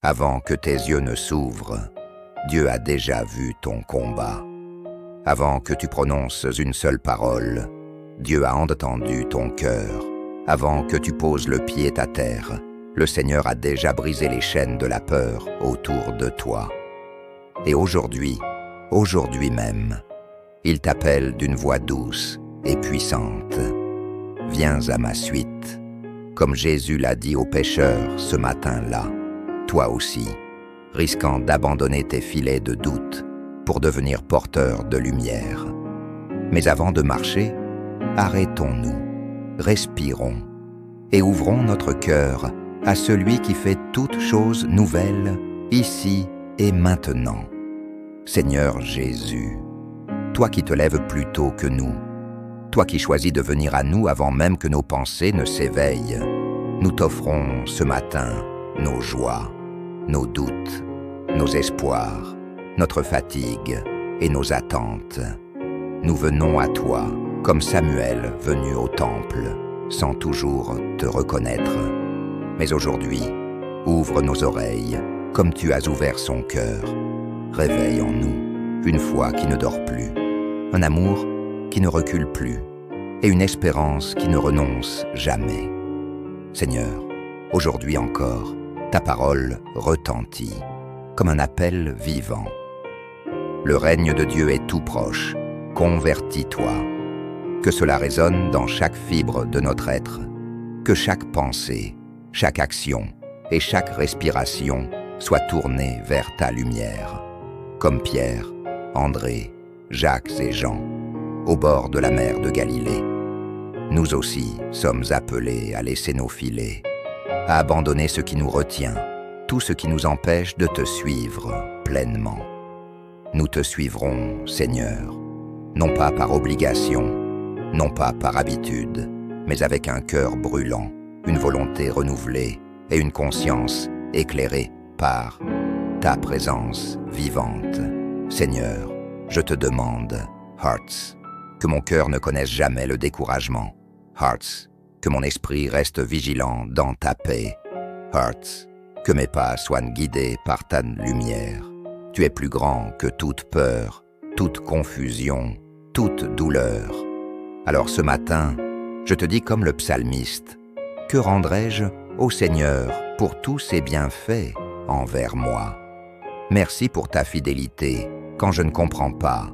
Avant que tes yeux ne s'ouvrent, Dieu a déjà vu ton combat. Avant que tu prononces une seule parole, Dieu a entendu ton cœur. Avant que tu poses le pied à terre, le Seigneur a déjà brisé les chaînes de la peur autour de toi. Et aujourd'hui même, il t'appelle d'une voix douce et puissante. Viens à ma suite, comme Jésus l'a dit aux pécheurs ce matin-là. Toi aussi, risquant d'abandonner tes filets de doute pour devenir porteur de lumière. Mais avant de marcher, arrêtons-nous, respirons et ouvrons notre cœur à celui qui fait toutes choses nouvelles, ici et maintenant. Seigneur Jésus, toi qui te lèves plus tôt que nous, toi qui choisis de venir à nous avant même que nos pensées ne s'éveillent, nous t'offrons ce matin nos joies, nos doutes, nos espoirs, notre fatigue et nos attentes. Nous venons à toi comme Samuel venu au temple, sans toujours te reconnaître. Mais aujourd'hui, ouvre nos oreilles comme tu as ouvert son cœur. Réveille en nous une foi qui ne dort plus, un amour qui ne recule plus et une espérance qui ne renonce jamais. Seigneur, aujourd'hui encore, ta parole retentit comme un appel vivant. Le règne de Dieu est tout proche, convertis-toi. Que cela résonne dans chaque fibre de notre être, que chaque pensée, chaque action et chaque respiration soit tournée vers ta lumière. Comme Pierre, André, Jacques et Jean, au bord de la mer de Galilée. Nous aussi sommes appelés à laisser nos filets, à abandonner ce qui nous retient, tout ce qui nous empêche de te suivre pleinement. Nous te suivrons, Seigneur, non pas par obligation, non pas par habitude, mais avec un cœur brûlant, une volonté renouvelée et une conscience éclairée par ta présence vivante. Seigneur, je te demande, Hearts, que mon cœur ne connaisse jamais le découragement. Hearts, que mon esprit reste vigilant dans ta paix. Hearts, que mes pas soient guidés par ta lumière. Tu es plus grand que toute peur, toute confusion, toute douleur. Alors ce matin, je te dis comme le psalmiste, que rendrai-je au Seigneur pour tous ses bienfaits envers moi? Merci pour ta fidélité quand je ne comprends pas.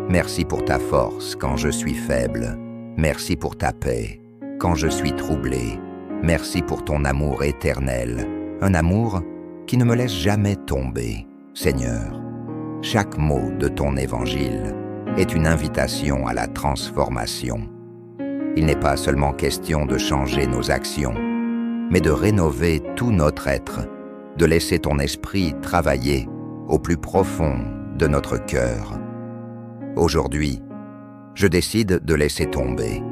Merci pour ta force quand je suis faible. Merci pour ta paix quand je suis troublé. Merci pour ton amour éternel, un amour qui ne me laisse jamais tomber. Seigneur, chaque mot de ton évangile est une invitation à la transformation. Il n'est pas seulement question de changer nos actions, mais de rénover tout notre être, de laisser ton esprit travailler au plus profond de notre cœur. Aujourd'hui, je décide de laisser tomber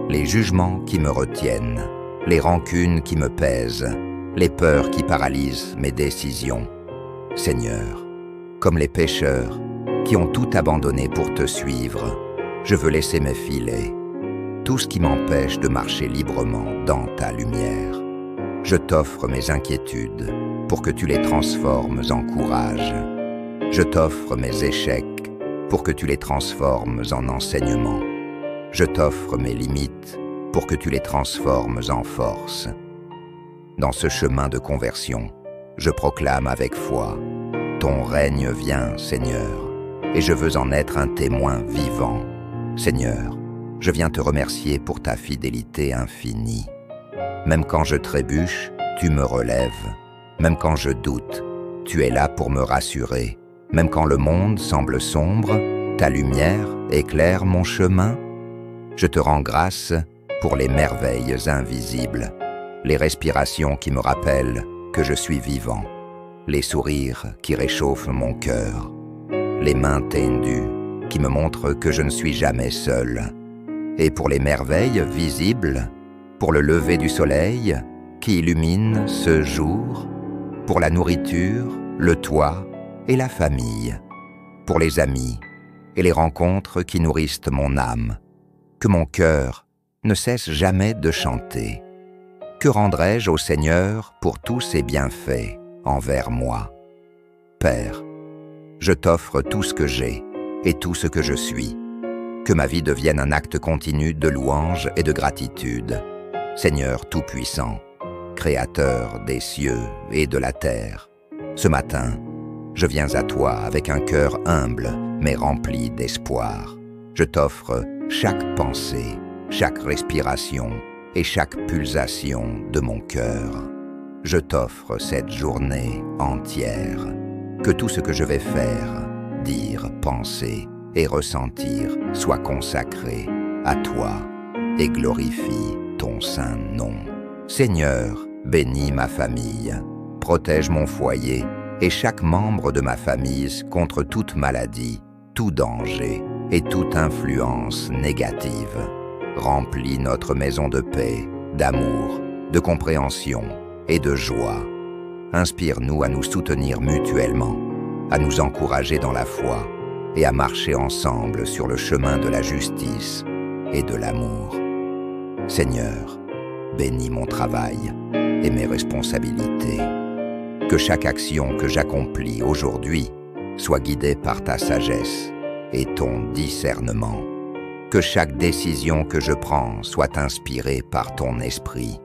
les jugements qui me retiennent, les rancunes qui me pèsent, les peurs qui paralysent mes décisions. Seigneur, comme les pécheurs qui ont tout abandonné pour te suivre, je veux laisser mes filets, tout ce qui m'empêche de marcher librement dans ta lumière. Je t'offre mes inquiétudes pour que tu les transformes en courage. Je t'offre mes échecs pour que tu les transformes en enseignement. Je t'offre mes limites pour que tu les transformes en force. Dans ce chemin de conversion, je proclame avec foi, ton règne vient, Seigneur, et je veux en être un témoin vivant. Seigneur, je viens te remercier pour ta fidélité infinie. Même quand je trébuche, tu me relèves. Même quand je doute, tu es là pour me rassurer. Même quand le monde semble sombre, ta lumière éclaire mon chemin. Je te rends grâce pour les merveilles invisibles, les respirations qui me rappellent que je suis vivant, les sourires qui réchauffent mon cœur, les mains tendues qui me montrent que je ne suis jamais seul, et pour les merveilles visibles, pour le lever du soleil qui illumine ce jour, pour la nourriture, le toit et la famille, pour les amis et les rencontres qui nourrissent mon âme, que mon cœur ne cesse jamais de chanter. Que rendrai-je au Seigneur pour tous ses bienfaits envers moi. Père, je t'offre tout ce que j'ai et tout ce que je suis. Que ma vie devienne un acte continu de louange et de gratitude. Seigneur Tout-Puissant, Créateur des cieux et de la terre, ce matin, je viens à toi avec un cœur humble mais rempli d'espoir. Je t'offre chaque pensée, chaque respiration et chaque pulsation de mon cœur. Je t'offre cette journée entière. Que tout ce que je vais faire, dire, penser et ressentir soit consacré à toi et glorifie ton saint nom. Seigneur, bénis ma famille, protège mon foyer et chaque membre de ma famille contre toute maladie, tout danger et toute influence négative. Remplis notre maison de paix, d'amour, de compréhension et de joie. Inspire-nous à nous soutenir mutuellement, à nous encourager dans la foi et à marcher ensemble sur le chemin de la justice et de l'amour. Seigneur, bénis mon travail et mes responsabilités. Que chaque action que j'accomplis aujourd'hui soit guidée par ta sagesse et ton discernement. Que chaque décision que je prends soit inspirée par ton esprit.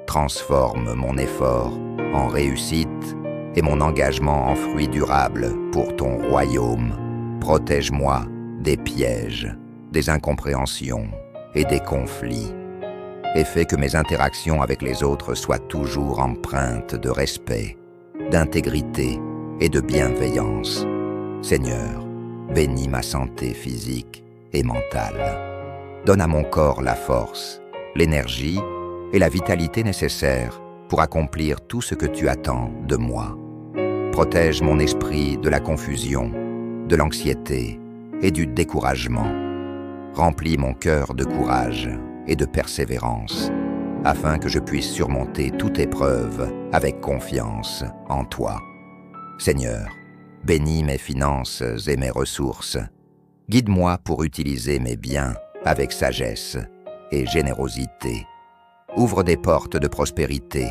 Transforme mon effort en réussite et mon engagement en fruit durable pour ton royaume. Protège-moi des pièges, des incompréhensions et des conflits. Et fais que mes interactions avec les autres soient toujours empreintes de respect, d'intégrité et de bienveillance. Seigneur, bénis ma santé physique et mentale. Donne à mon corps la force, l'énergie et la vitalité nécessaires pour accomplir tout ce que tu attends de moi. Protège mon esprit de la confusion, de l'anxiété et du découragement. Remplis mon cœur de courage et de persévérance, afin que je puisse surmonter toute épreuve avec confiance en toi. Seigneur, bénis mes finances et mes ressources. Guide-moi pour utiliser mes biens avec sagesse et générosité. Ouvre des portes de prospérité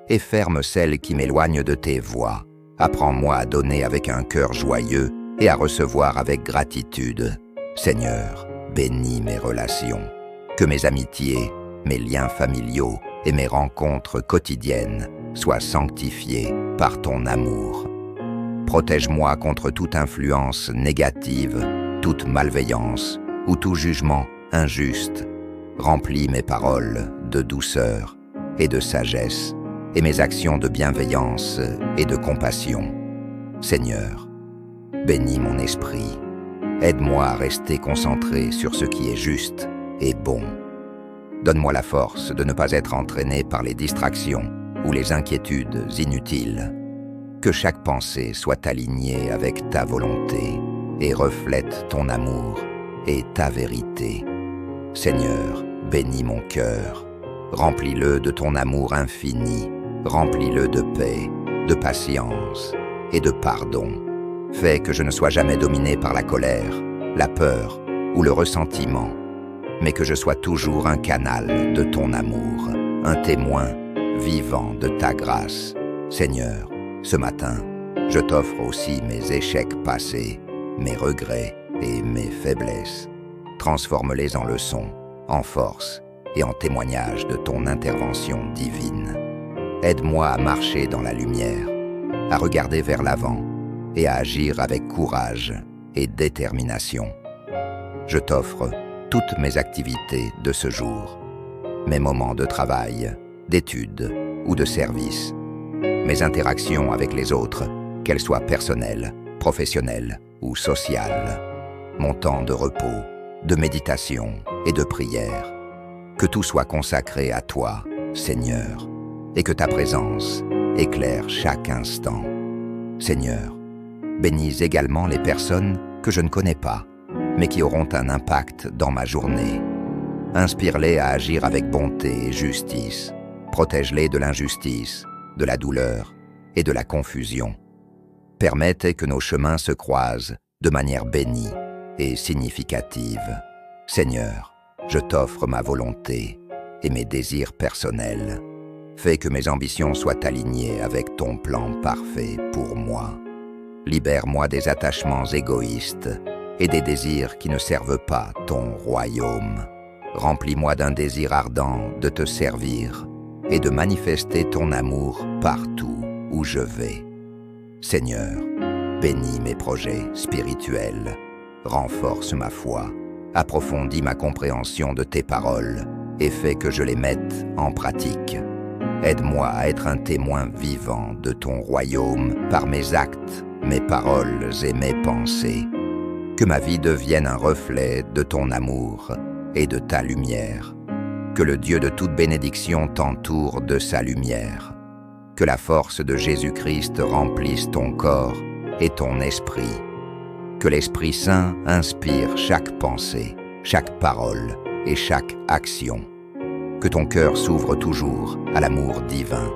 et ferme celles qui m'éloignent de tes voies. Apprends-moi à donner avec un cœur joyeux et à recevoir avec gratitude. Seigneur, bénis mes relations. Que mes amitiés, mes liens familiaux et mes rencontres quotidiennes soient sanctifiés par ton amour. Protège-moi contre toute influence négative, toute malveillance ou tout jugement injuste. Remplis mes paroles de douceur et de sagesse et mes actions de bienveillance et de compassion. Seigneur, bénis mon esprit. Aide-moi à rester concentré sur ce qui est juste et bon. Donne-moi la force de ne pas être entraîné par les distractions ou les inquiétudes inutiles. Que chaque pensée soit alignée avec ta volonté et reflète ton amour et ta vérité. Seigneur, bénis mon cœur. Remplis-le de ton amour infini. Remplis-le de paix, de patience et de pardon. Fais que je ne sois jamais dominé par la colère, la peur ou le ressentiment, mais que je sois toujours un canal de ton amour, un témoin vivant de ta grâce. Seigneur, ce matin, je t'offre aussi mes échecs passés, mes regrets et mes faiblesses. Transforme-les en leçons, en force et en témoignage de ton intervention divine. Aide-moi à marcher dans la lumière, à regarder vers l'avant et à agir avec courage et détermination. Je t'offre toutes mes activités de ce jour, mes moments de travail, d'études ou de service, mes interactions avec les autres, qu'elles soient personnelles, professionnelles ou sociales, mon temps de repos, de méditation et de prière. Que tout soit consacré à toi, Seigneur, et que ta présence éclaire chaque instant. Seigneur, bénis également les personnes que je ne connais pas, mais qui auront un impact dans ma journée. Inspire-les à agir avec bonté et justice. Protège-les de l'injustice, de la douleur et de la confusion. Permette que nos chemins se croisent de manière bénie et significative. Seigneur, je t'offre ma volonté et mes désirs personnels. Fais que mes ambitions soient alignées avec ton plan parfait pour moi. Libère-moi des attachements égoïstes et des désirs qui ne servent pas ton royaume. Remplis-moi d'un désir ardent de te servir et de manifester ton amour partout où je vais. Seigneur, bénis mes projets spirituels, renforce ma foi, approfondis ma compréhension de tes paroles et fais que je les mette en pratique. Aide-moi à être un témoin vivant de ton royaume par mes actes, mes paroles et mes pensées. Que ma vie devienne un reflet de ton amour et de ta lumière. Que le Dieu de toute bénédiction t'entoure de sa lumière. Que la force de Jésus-Christ remplisse ton corps et ton esprit. Que l'Esprit Saint inspire chaque pensée, chaque parole et chaque action. Que ton cœur s'ouvre toujours à l'amour divin.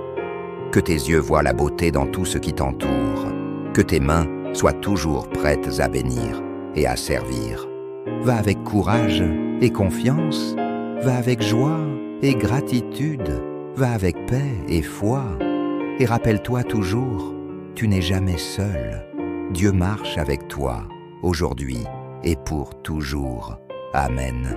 Que tes yeux voient la beauté dans tout ce qui t'entoure. Que tes mains soient toujours prêtes à bénir et à servir. Va avec courage et confiance. Va avec joie et gratitude. Va avec paix et foi. Et rappelle-toi toujours, tu n'es jamais seul. Dieu marche avec toi, aujourd'hui et pour toujours. Amen.